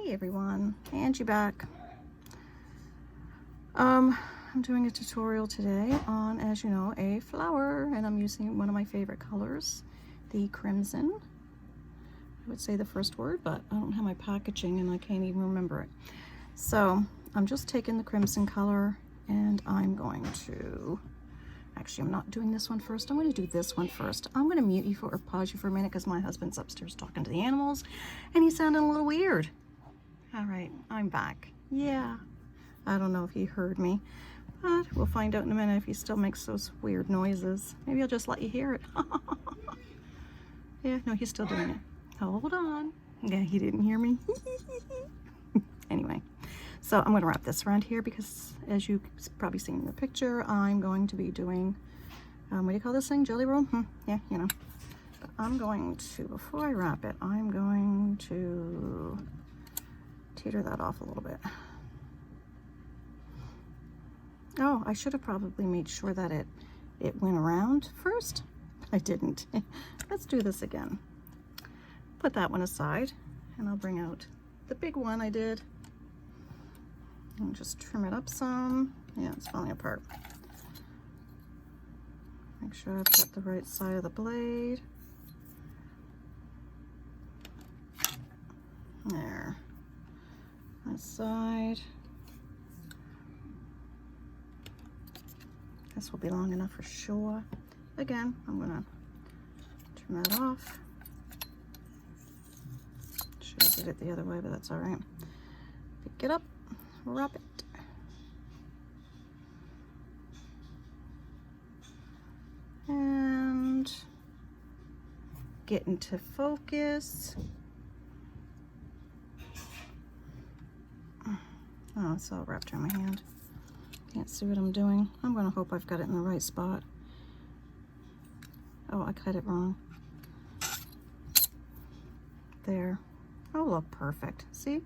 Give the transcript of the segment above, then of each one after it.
Hey everyone, Angie back. I'm doing a tutorial today on, as you know, a flower, and I'm using one of my favorite colors, the crimson. I would say the first word, but I don't have my packaging and I can't even remember it. So I'm just taking the crimson color and I'm going to, actually I'm not doing this one first, I'm going to do this one first. I'm going to mute you for, or pause you for a minute because my husband's upstairs talking to the animals and he's sounding a little weird. All right, I'm back. Yeah, I don't know if he heard me, but we'll find out in a minute if he still makes those weird noises. Maybe I'll just let you hear it. Yeah, no, he's still doing it. Hold on. Yeah, he didn't hear me. Anyway, so I'm going to wrap this around here because, as you've probably seen in the picture, I'm going to be doing, what do you call this thing? Jelly roll? Yeah, you know. But I'm going to, before I wrap it, I'm going to teeter that off a little bit. Oh, I should have probably made sure that it went around first. I didn't. Let's do this again. Put that one aside and I'll bring out the big one I did and just trim it up some. Yeah, it's falling apart. Make sure I've got the right side of the blade. There. That side. This will be long enough for sure. Again, I'm gonna trim that off. Should have did it the other way, but that's all right. Pick it up, wrap it. And get into focus. Oh, it's all wrapped around my hand. Can't see what I'm doing. I'm gonna hope I've got it in the right spot. Oh, I cut it wrong. There. Oh, look, perfect. See?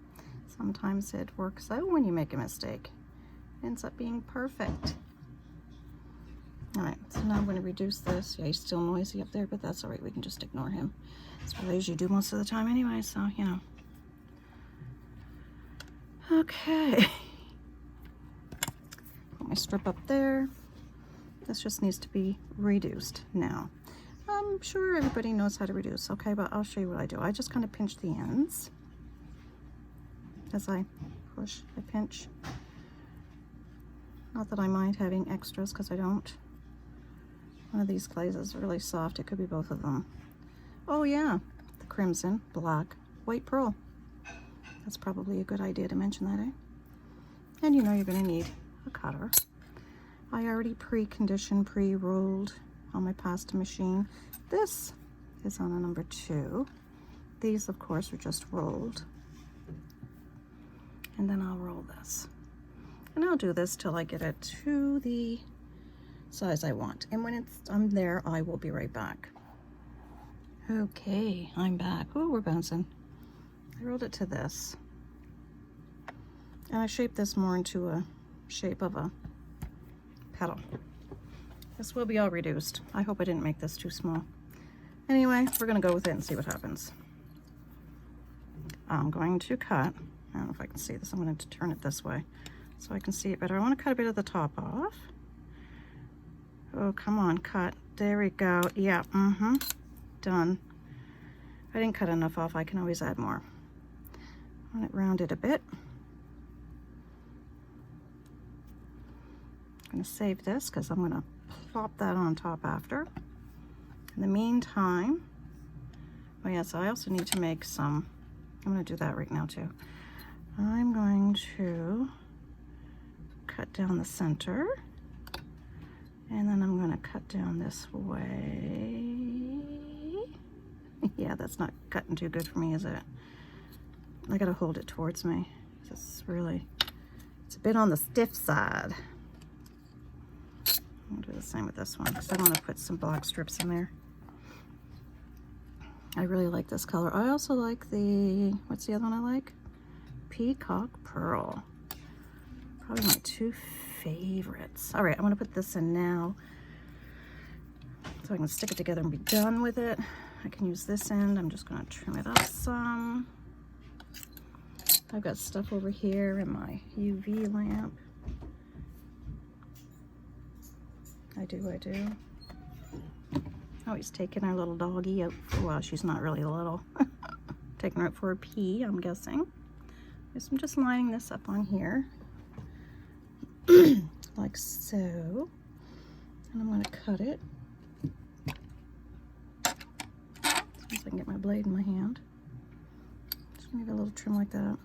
Sometimes it works out when you make a mistake. It ends up being perfect. All right, so now I'm going to reduce this. Yeah, he's still noisy up there, but that's all right. We can just ignore him. That's what I usually do most of the time anyway, so, you know. Okay. Put my strip up there. This just needs to be reduced now. I'm sure everybody knows how to reduce, okay, but I'll show you what I do. I just kind of pinch the ends as I push, I pinch. Not that I mind having extras, because I don't. One of these clays is really soft. It could be both of them. Oh yeah, the crimson, black, white pearl. That's probably a good idea to mention that, eh? And you know you're going to need a cutter. I already pre-conditioned, pre-rolled on my pasta machine. This is on a number 2. These, of course, are just rolled. And then I'll roll this. And I'll do this till I get it to the size I want. And when I'm there, I will be right back. Okay, I'm back. Oh, we're bouncing. I rolled it to this. And I shaped this more into a shape of a petal. This will be all reduced. I hope I didn't make this too small. Anyway, we're gonna go with it and see what happens. I'm going to cut, I don't know if I can see this, I'm going to turn it this way so I can see it better. I want to cut a bit of the top off. Oh, come on, cut. There we go. Yeah, done. I didn't cut enough off, I can always add more. I want it rounded a bit. I'm going to save this because I'm going to plop that on top after. In the meantime, oh yes, I also need to make some, I'm going to do that right now too. I'm going to cut down the center, and then I'm going to cut down this way. Yeah, that's not cutting too good for me, is it? I got to hold it towards me. It's really, it's a bit on the stiff side. I'll do the same with this one because I want to put some black strips in there. I really like this color. I also like the, what's the other one I like? Peacock Pearl. Probably my 2 favorites. All right, I'm gonna put this in now so I can stick it together and be done with it. I can use this end. I'm just gonna trim it up some. I've got stuff over here in my UV lamp. I do. Always taking our little doggy out. Well, she's not really little. Taking her out for a pee, I'm guessing. So I'm just lining this up on here. Like so. And I'm going to cut it. So I can get my blade in my hand. Just maybe a little trim like that.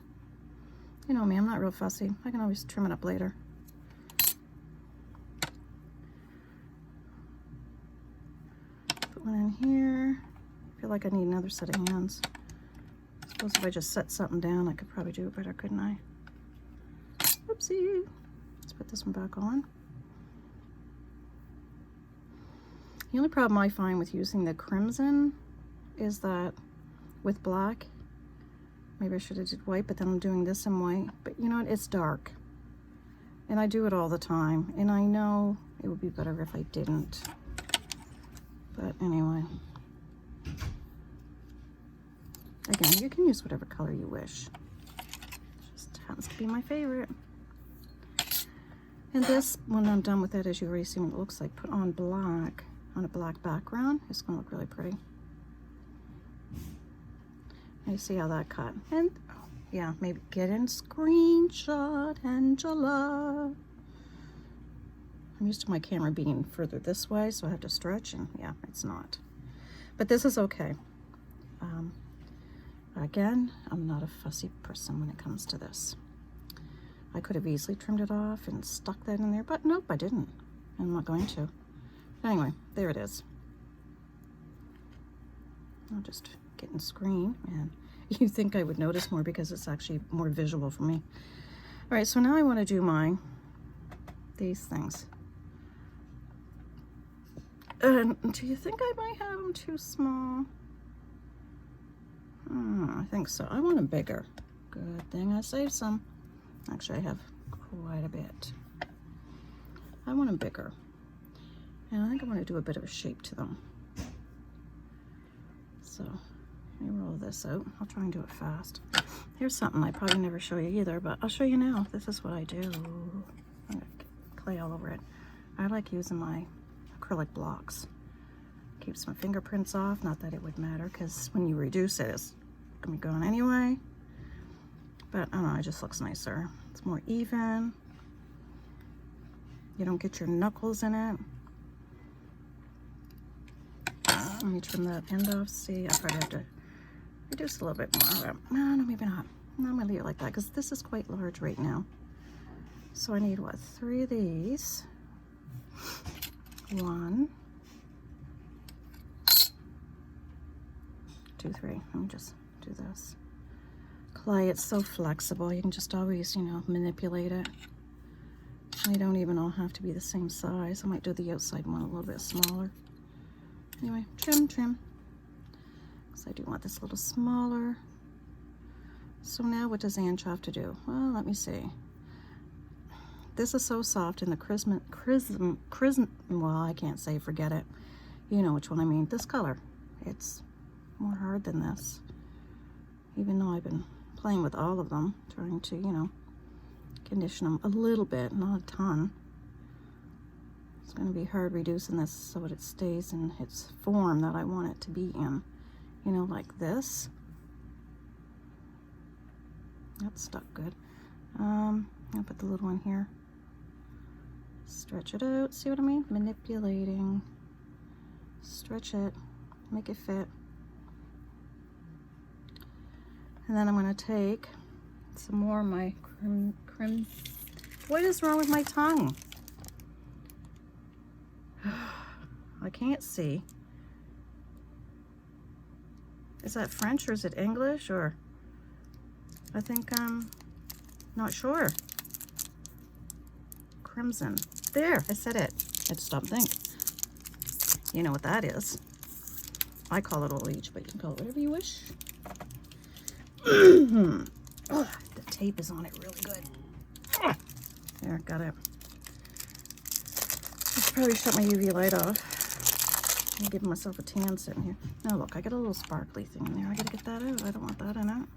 You know me, I'm not real fussy. I can always trim it up later. Put one in here. I feel like I need another set of hands. I suppose if I just set something down, I could probably do it better, couldn't I? Oopsie. Let's put this one back on. The only problem I find with using the crimson is that with black, maybe I should have did white, but then I'm doing this in white. But you know what? It's dark. And I do it all the time. And I know it would be better if I didn't. But anyway. Again, you can use whatever color you wish. Just happens to be my favorite. And this, when I'm done with it, as you already see what it looks like, put on black, on a black background. It's going to look really pretty. You see how that cut. And yeah, maybe get in screenshot, Angela. I'm used to my camera being further this way, so I have to stretch, and yeah, it's not. But this is okay. Again, I'm not a fussy person when it comes to this. I could have easily trimmed it off and stuck that in there, but nope, I didn't. I'm not going to. Anyway, there it is. I'll just get in screen, and you think I would notice more because it's actually more visual for me. All right, so now I want to do these things. And do you think I might have them too small? I think so. I want them bigger. Good thing I saved some. Actually, I have quite a bit. I want them bigger. And I think I want to do a bit of a shape to them. So, let me roll this out. I'll try and do it fast. Here's something I probably never show you either, but I'll show you now. This is what I do. I'm gonna get clay all over it. I like using my acrylic blocks. Keeps my fingerprints off. Not that it would matter, because when you reduce it, it's gonna be gone anyway. But I don't know, it just looks nicer. It's more even. You don't get your knuckles in it. Let me trim that end off. See, I probably have to reduce a little bit more. No, maybe not. No, I'm gonna leave it like that because this is quite large right now. So I need, what, 3 of these. 1, 2, 3. Let me just do this. Clay, it's so flexible. You can just always, you know, manipulate it. They don't even all have to be the same size. I might do the outside one a little bit smaller. Anyway, trim. So I do want this a little smaller. So now what does Ange have to do? Well, let me see. This is so soft in the chrism, well, I can't say, forget it. You know which one I mean. This color, it's more hard than this. Even though I've been playing with all of them, trying to, you know, condition them a little bit, not a ton. It's going to be hard reducing this so that it stays in its form that I want it to be in. You know, like this. That's stuck good. I'll put the little one here. Stretch it out, see what I mean? Manipulating. Stretch it, make it fit. And then I'm going to take some more of my crim. What is wrong with my tongue? I can't see. Is that French or is it English, or I think I'm not sure. Crimson. There, I said it. I had to stop and think. You know what that is. I call it old age, but you can call it whatever you wish. Oh, the tape is on it really good. There, got it. I should probably shut my UV light off. I'm giving myself a tan sitting here. Now look, I got a little sparkly thing in there. I gotta get that out. I don't want that in it.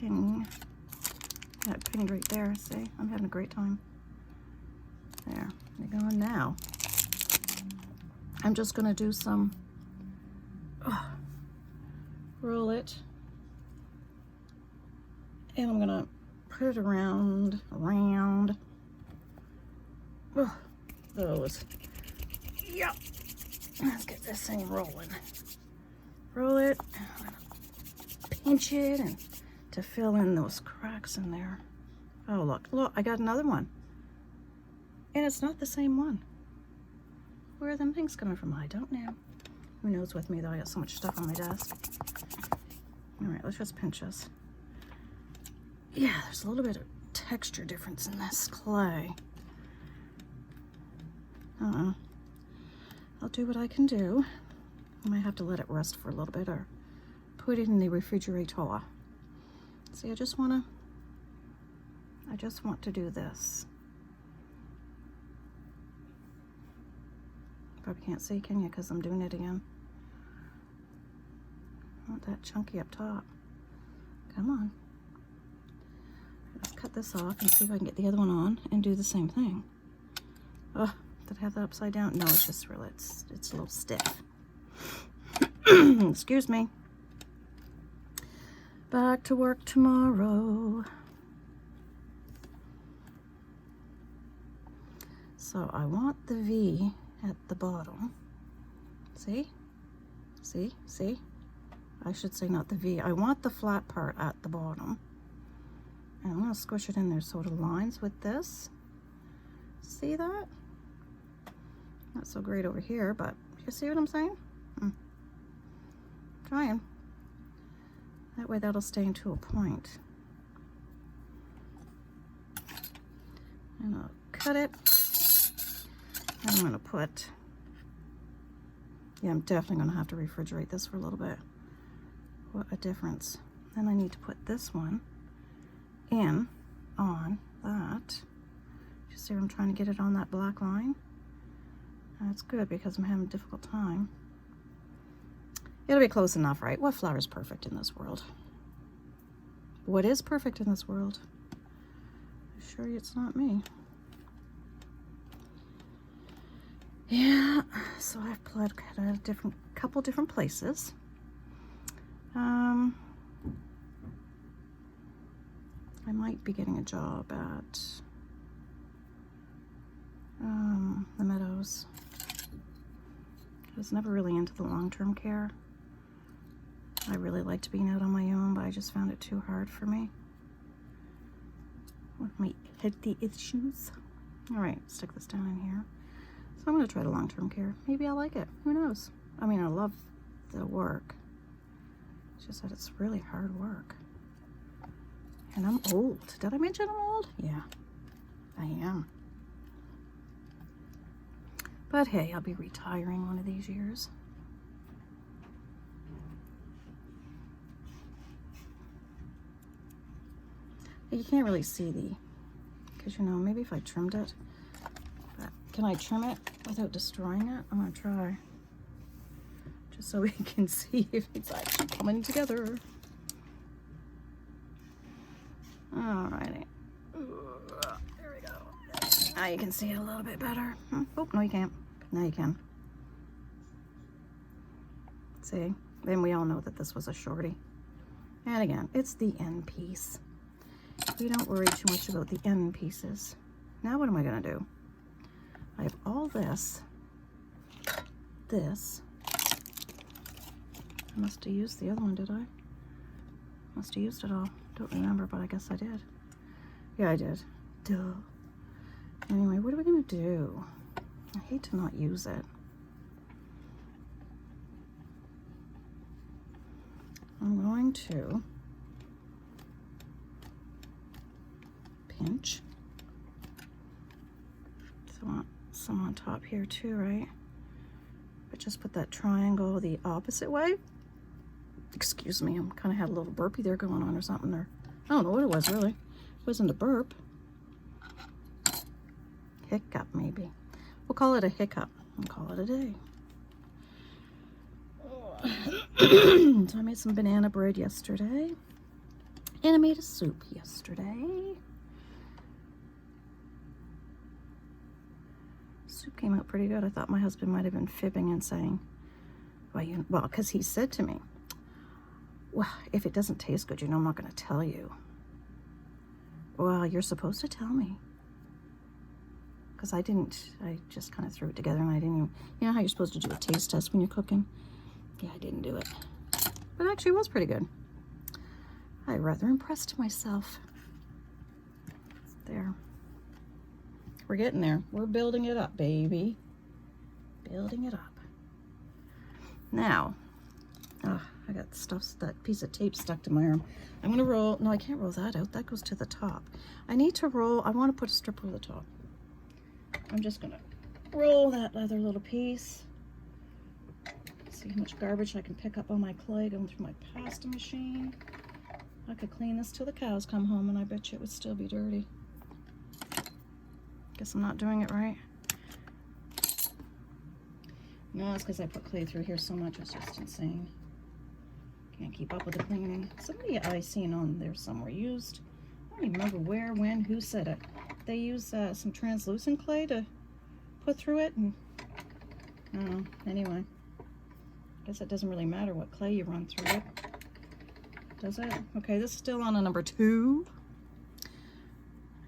pin. That pinned right there. See, I'm having a great time. There, they're going now. I'm just gonna do some, roll it, and I'm gonna put it around. Those. Yep. Let's get this thing rolling. Roll it, pinch it, and to fill in those cracks in there. Oh, look, I got another one. And it's not the same one. Where are them things coming from? I don't know. Who knows with me, though? I got so much stuff on my desk. All right, let's just pinch this. Yeah, there's a little bit of texture difference in this clay. I'll do what I can do. I might have to let it rest for a little bit or put it in the refrigerator. See, I just want to do this. Probably can't see, can you? Because I'm doing it again. I want that chunky up top. Come on. Let's cut this off and see if I can get the other one on and do the same thing. Oh, did I have that upside down? No, it's just real. It's a little stiff. Excuse me. Back to work tomorrow. So I want the V at the bottom. See? See? See? I should say not the V. I want the flat part at the bottom. And I'm going to squish it in there so it aligns with this. See that? Not so great over here, but you see what I'm saying? Trying. That way that'll stay into a point. And I'll cut it. And I'm going to put, yeah, I'm definitely going to have to refrigerate this for a little bit. What a difference. Then I need to put this one in on that. You see where I'm trying to get it on that black line? That's good because I'm having a difficult time. It'll be close enough, right? What flower is perfect in this world? What is perfect in this world? I assure you it's not me. Yeah, so I've cut at a couple different places. I might be getting a job at the Meadows. I was never really into the long-term care. I really liked being out on my own, but I just found it too hard for me with my healthy issues. All right, stick this down in here. So I'm going to try the long-term care. Maybe I'll like it. Who knows? I mean, I love the work. It's just that it's really hard work. And I'm old. Did I mention I'm old? Yeah, I am. But hey, I'll be retiring one of these years. You can't really see because you know, maybe if I trimmed it. But can I trim it without destroying it? I'm gonna try. Just so we can see if it's actually coming together. Alrighty. There we go. Now you can see it a little bit better. Oh, no you can't. Now you can. See? Then we all know that this was a shorty. And again, it's the end piece. We don't worry too much about the end pieces. Now what am I going to do? I have all this. This. I must have used the other one, did I? Must have used it all. Don't remember, but I guess I did. Yeah, I did. Duh. Anyway, what are we going to do? I hate to not use it. I'm going to pinch. So I want some on top here too, right? But just put that triangle the opposite way. Excuse me, I'm kind of had a little burpee there going on or something there. I don't know what it was really. It wasn't a burp. Hiccup maybe. We'll call it a hiccup and call it a day. So I made some banana bread yesterday. And I made a soup yesterday. Soup came out pretty good. I thought my husband might have been fibbing and saying, well, because he said to me, well, if it doesn't taste good, I'm not going to tell you. Well, you're supposed to tell me. Because I didn't. I just kind of threw it together and I didn't even, you know how you're supposed to do a taste test when you're cooking? Yeah, I didn't do it. But actually it was pretty good. I rather impressed myself. There. We're getting there. We're building it up, baby. Building it up. Now, I got that piece of tape stuck to my arm. I'm gonna roll, no, I can't roll that out. That goes to the top. I need to roll, I want to put a strip over the top. I'm just gonna roll that other little piece. See how much garbage I can pick up on my clay going through my pasta machine. I could clean this till the cows come home and I bet you it would still be dirty. Guess I'm not doing it right. No, it's because I put clay through here so much, it's just insane. Can't keep up with the cleaning. Somebody I seen on there somewhere used, I don't even remember where, when, who said it. They used some translucent clay to put through it, and I don't know. Anyway, guess it doesn't really matter what clay you run through it, does it? Okay, this is still on a number 2.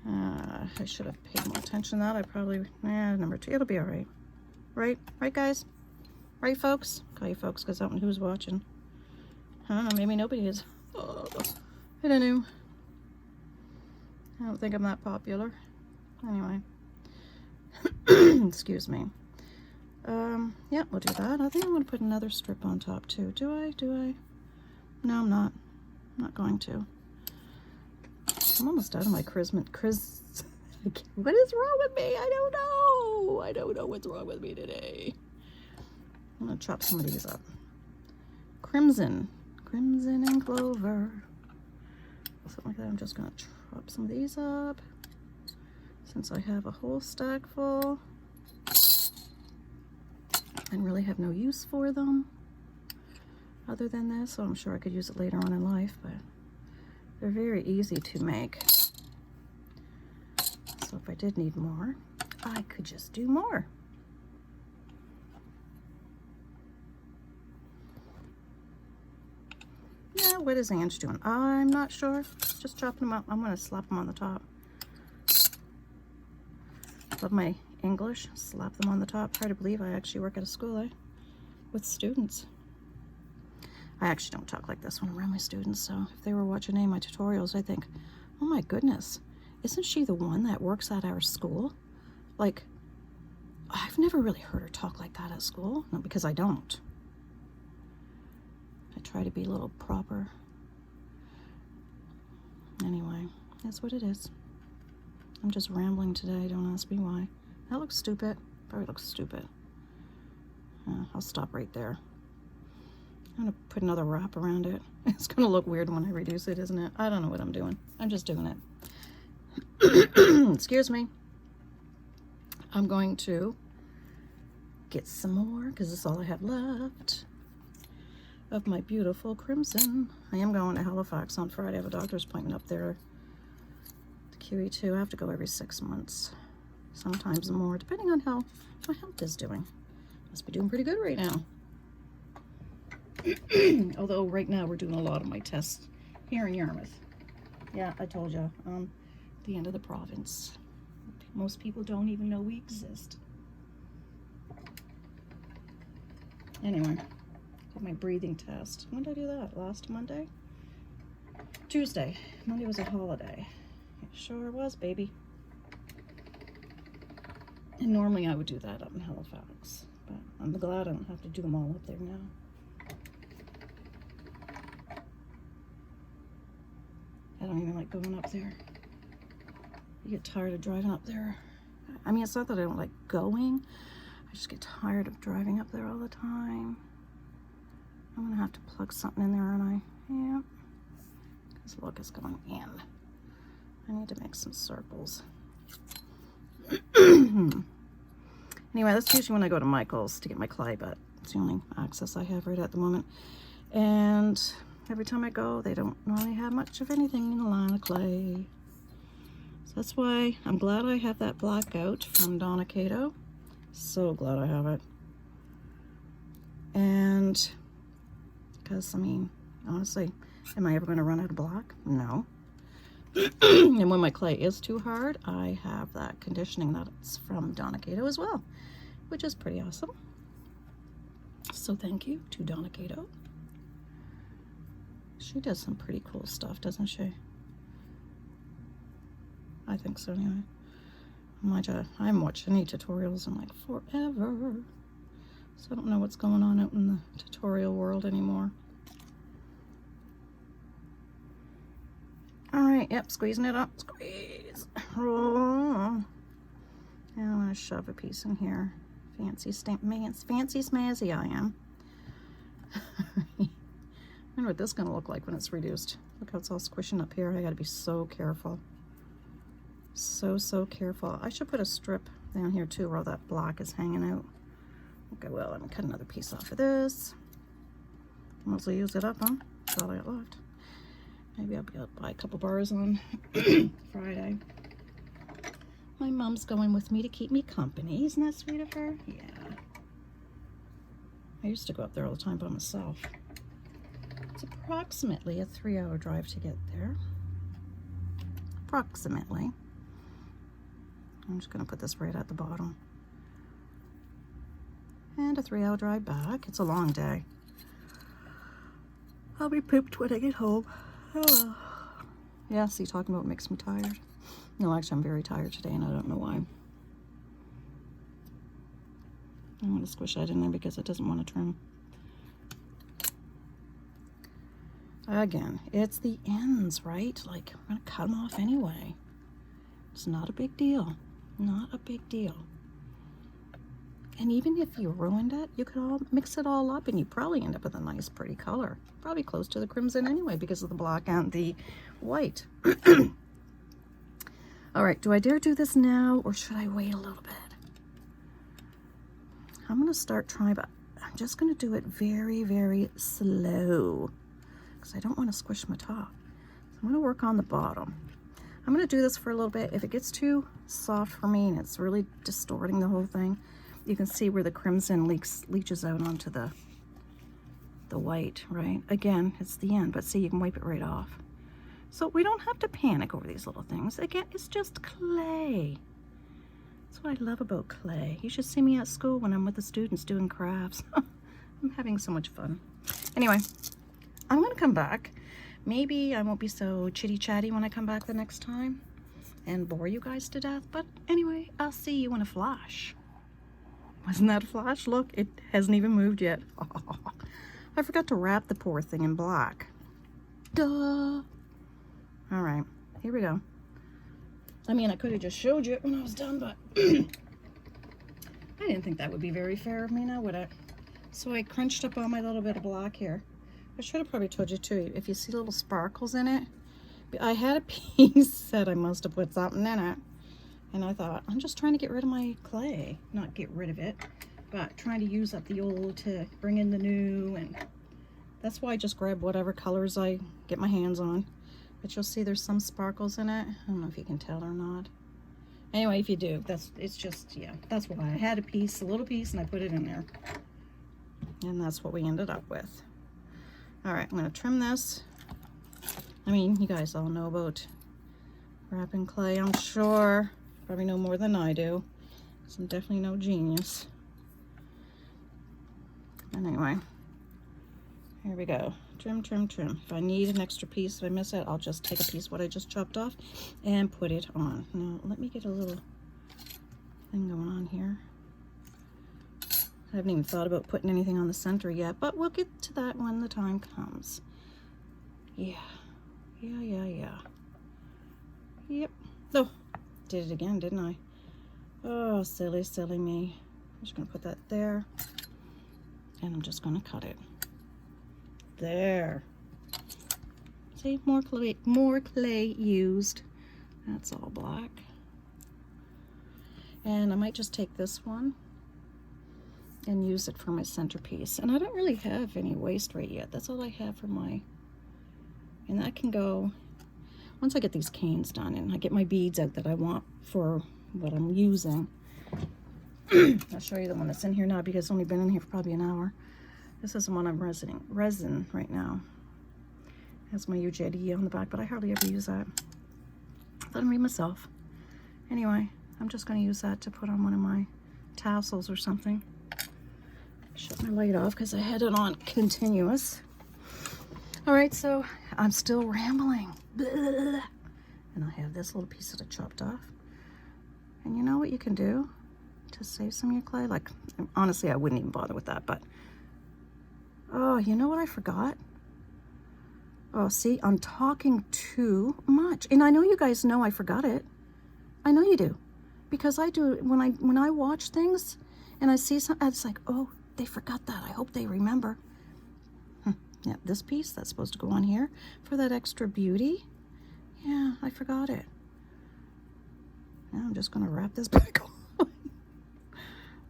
I should have paid more attention to that. I probably, number 2. It'll be all right. Right, guys? Right, folks? Call you folks because I don't know who's watching. I don't know, maybe nobody is. Oh, I don't know. I don't think I'm that popular. Anyway. Excuse me. Yeah, we'll do that. I think I'm going to put another strip on top too. Do I? No, I'm not. I'm not going to. I'm almost out of my what is wrong with me? I don't know. I don't know what's wrong with me today. I'm going to chop some of these up. Crimson and clover. Something like that. I'm just going to chop some of these up since I have a whole stack full and really have no use for them other than this. So I'm sure I could use it later on in life, but they're very easy to make. So if I did need more, I could just do more. Yeah, what is Ange doing? I'm not sure. Just chopping them up. I'm going to slap them on the top. Love my English. Slap them on the top. Hard to believe I actually work at a school, with students. I actually don't talk like this when I'm around my students, so if they were watching any of my tutorials, I think, oh my goodness, isn't she the one that works at our school? Like, I've never really heard her talk like that at school. No, because I don't. I try to be a little proper. Anyway, that's what it is. I'm just rambling today, don't ask me why. That looks stupid. Probably looks stupid. I'll stop right there. I'm gonna put another wrap around it. It's gonna look weird when I reduce it, isn't it? I don't know what I'm doing. I'm just doing it. Excuse me. I'm going to get some more because this is all I have left of my beautiful crimson. I am going to Halifax on Friday. I have a doctor's appointment up there. The QE2. I have to go every 6 months, sometimes more, depending on how my health is doing. Must be doing pretty good right now. Although right now we're doing a lot of my tests here in Yarmouth. Yeah, I told you, the end of the province. Most people don't even know we exist. Anyway, did my breathing test. When did I do that? Last Monday? Tuesday. Monday was a holiday. It sure was, baby. And normally I would do that up in Halifax, but I'm glad I don't have to do them all up there now. I don't even like going up there. You get tired of driving up there. I mean, it's not that I don't like going. I just get tired of driving up there all the time. I'm gonna have to plug something in there, aren't I? Yeah. Because look, it's going in. I need to make some circles. Anyway, that's usually when I go to Michael's to get my clay, but it's the only access I have right at the moment. And every time I go, they don't normally have much of anything in the line of clay. So that's why I'm glad I have that black out from Donna Kato. So glad I have it. And because, I mean, honestly, am I ever going to run out of black? No. And when my clay is too hard, I have that conditioning that's from Donna Kato as well, which is pretty awesome. So thank you to Donna Kato. She does some pretty cool stuff, doesn't she? I think so anyway. I haven't watched any tutorials in like forever. So I don't know what's going on out in the tutorial world anymore. Alright, yep, squeezing it up. Squeeze. Oh. And I'm going to shove a piece in here. Fancy smazzy I am. I wonder what this is going to look like when it's reduced. Look how it's all squishing up here. I got to be so careful. So careful. I should put a strip down here too where that black is hanging out. Okay, well, let me cut another piece off of this. Mostly use it up, huh? That's all I got left. Maybe I'll be able to buy a couple bars on Friday. My mom's going with me to keep me company. Isn't that sweet of her? Yeah. I used to go up there all the time by myself. It's approximately a 3-hour drive to get there. Approximately. I'm just going to put this right at the bottom. And a 3-hour drive back. It's a long day. I'll be pooped when I get home. Oh well. Yeah, see, talking about makes me tired. No, actually, I'm very tired today, and I don't know why. I'm going to squish that in there because it doesn't want to trim. Again, it's the ends, right? Like, I'm going to cut them off anyway. It's not a big deal. Not a big deal. And even if you ruined it, you could all mix it all up and you probably end up with a nice pretty color. Probably close to the crimson anyway because of the black and the white. All right, do I dare do this now or should I wait a little bit? I'm going to start trying, but I'm just going to do it very slow because I don't want to squish my top. So I'm going to work on the bottom. I'm going to do this for a little bit. If it gets too soft for me and it's really distorting the whole thing, you can see where the crimson leaches out onto the white, right? Again, it's the end, but see, you can wipe it right off. So we don't have to panic over these little things. Again, it's just clay. That's what I love about clay. You should see me at school when I'm with the students doing crafts. I'm having so much fun. Anyway, I'm going to come back. Maybe I won't be so chitty-chatty when I come back the next time and bore you guys to death. But anyway, I'll see you in a flash. Wasn't that a flash? Look, it hasn't even moved yet. I forgot to wrap the poor thing in black. Duh. All right, here we go. I mean, I could have just showed you it when I was done, but I didn't think that would be very fair of me now, would it? So I crunched up all my little bit of black here. I should have probably told you too, if you see little sparkles in it, I had a piece that I must have put something in it. And I thought, I'm just trying to get rid of my clay. Not get rid of it, but trying to use up the old to bring in the new. And that's why I just grab whatever colors I get my hands on. But you'll see there's some sparkles in it. I don't know if you can tell or not. Anyway, if you do, it's just, yeah, that's why. I had a little piece, and I put it in there. And that's what we ended up with. All right, I'm going to trim this. I mean, you guys all know about wrapping clay, I'm sure. Probably know more than I do, because I'm definitely no genius. And anyway, here we go. Trim. If I need an extra piece, if I miss it, I'll just take a piece what I just chopped off and put it on. Now, let me get a little thing going on here. I haven't even thought about putting anything on the center yet, but we'll get to that when the time comes. Yeah. Yep. Oh, did it again, didn't I? Oh, silly me. I'm just going to put that there, and I'm just going to cut it. There. See, more clay used. That's all black. And I might just take this one and use it for my centerpiece. And I don't really have any waste right yet. That's all I have for my And that can go, once I get these canes done and I get my beads out that I want for what I'm using. I'll show you the one that's in here now because it's only been in here for probably an hour. This is the one I'm resin right now. It has my UJD on the back, but I hardly ever use that. Let me read myself. Anyway, I'm just going to use that to put on one of my tassels or something. Shut my light off because I had it on continuous. All right, so I'm still rambling. Blah. And I have this little piece of it chopped off. And you know what you can do to save some of your clay? Like, honestly, I wouldn't even bother with that, but oh, you know what I forgot? Oh, see, I'm talking too much. And I know you guys know I forgot it. I know you do. Because I do, when I watch things and I see something, it's like, oh, they forgot that. I hope they remember. Yeah, this piece, that's supposed to go on here for that extra beauty. Yeah, I forgot it. Now I'm just going to wrap this back on.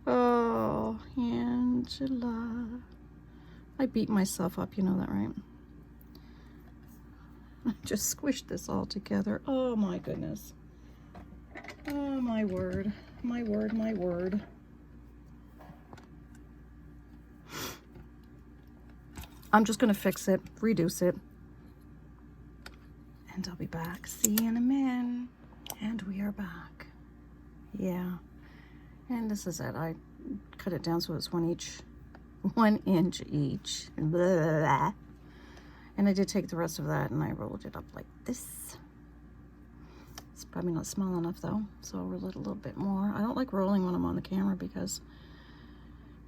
Oh, Angela. I beat myself up, you know that, right? I just squished this all together. Oh my goodness. Oh my word. My word, my word. I'm just going to fix it, reduce it, and I'll be back. See you in a minute. And we are back. Yeah. And this is it. I cut it down so it's 1 inch each. Blah. And I did take the rest of that and I rolled it up like this. It's probably not small enough though, so I'll roll it a little bit more. I don't like rolling when I'm on the camera because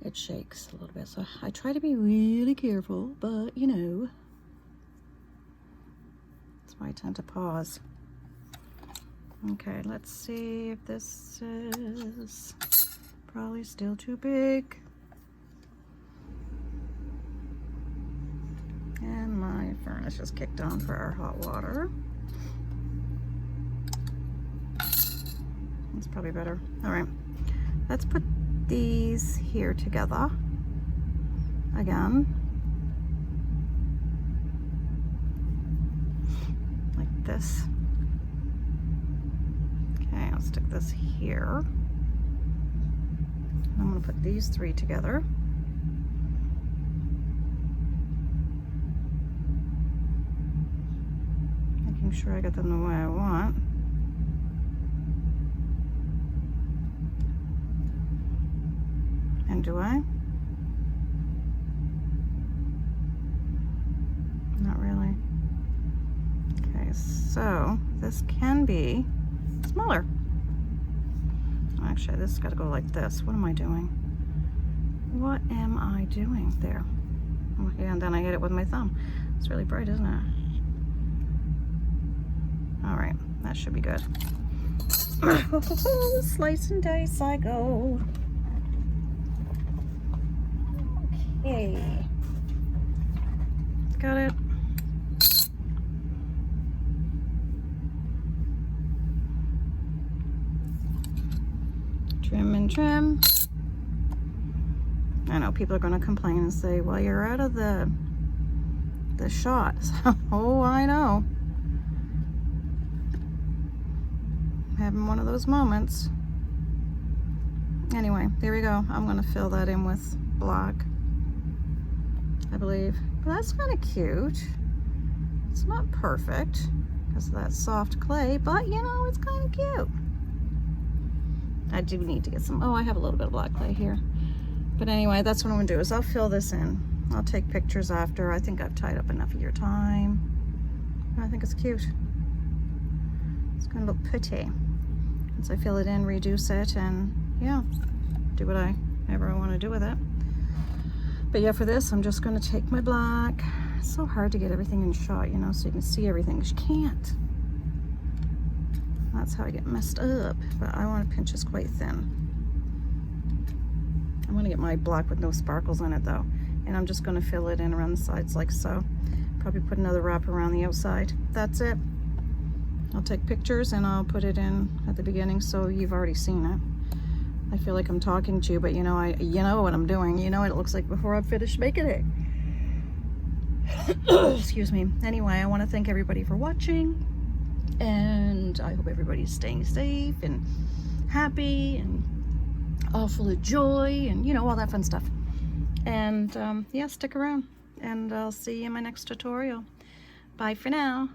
it shakes a little bit. So I try to be really careful, but you know, that's why I tend to pause. Okay, let's see if this is probably still too big. And my furnace just kicked on for our hot water. That's probably better. All right, let's put these here together again, like this. Okay, I'll stick this here. I'm going to put these three together. Making sure I get them the way I want. And do I? Not really. Okay, so this can be smaller. Actually, this has got to go like this. What am I doing? What am I doing there? Okay, and then I hit it with my thumb. It's really bright, isn't it? All right, that should be good. Slice and dice I go. Okay. Got it. Trim and trim. I know people are going to complain and say, well, you're out of the shot. Oh, I know. Having one of those moments. Anyway, there we go. I'm going to fill that in with black, I believe. But that's kind of cute. It's not perfect because of that soft clay, but you know, it's kind of cute. I do need to get some, oh, I have a little bit of black clay here. But anyway, that's what I'm gonna do is I'll fill this in. I'll take pictures after. I think I've tied up enough of your time. I think it's cute. It's gonna look pretty. Once I fill it in, reduce it, and yeah, do whatever I want to do with it. But yeah, for this, I'm just gonna take my black. It's so hard to get everything in shot, you know, so you can see everything, because you can't. That's how I get messed up, but I want to pinch this quite thin. I want to get my black with no sparkles in it though, and I'm just going to fill it in around the sides like so. Probably put another wrap around the outside. That's it. I'll take pictures and I'll put it in at the beginning so you've already seen it. I feel like I'm talking to you, but you know what I'm doing. You know what it looks like before I've finished making it. Excuse me. Anyway, I want to thank everybody for watching, and I hope everybody's staying safe and happy and all full of joy and, you know, all that fun stuff. And yeah, stick around, and I'll see you in my next tutorial. Bye for now.